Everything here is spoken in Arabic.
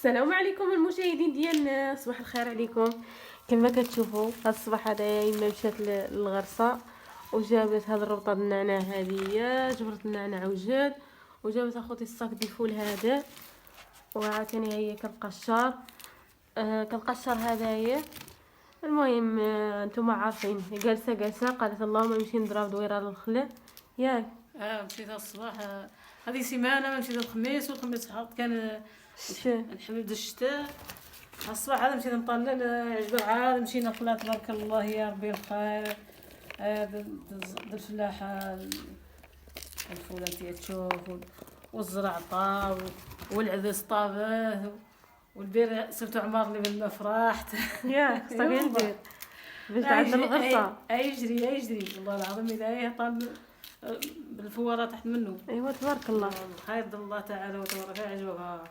السلام عليكم المشاهدين ديالنا، صباح الخير عليكم. كما كتشوفوا هاد الصباح هذايا يما مشات للغرسه وجابت هاد الربطه ديال النعناع هذه، جبرت النعناع وجاد وجابت اخوتي الصاك ديال الفول هذا، وعاوتاني هي كنقشر كنقشر هدايا. المهم نتوما عارفين جالسه قالت اللهم نمشي نضرب دويره للخلا ياك. مشيت الصباح. هذه سيمانه مشيت الخميس، والخميس حط كان الحمد الشتاء. الصباح هذا مشيت نطلل عجبه، عاد مشينا طلعت تبارك الله يا ربي الخير. الفلاحه الفوله تشوف، والزرعطه والعدس طابه، والبير سبت عمر لي بالما فرحت. ياك صافي ندير باش عندنا الغرسه يجري والله العظيم الا طال بالفواره تحت منه. ايوا تبارك الله. خير الله تعالى وتبارك عجبها.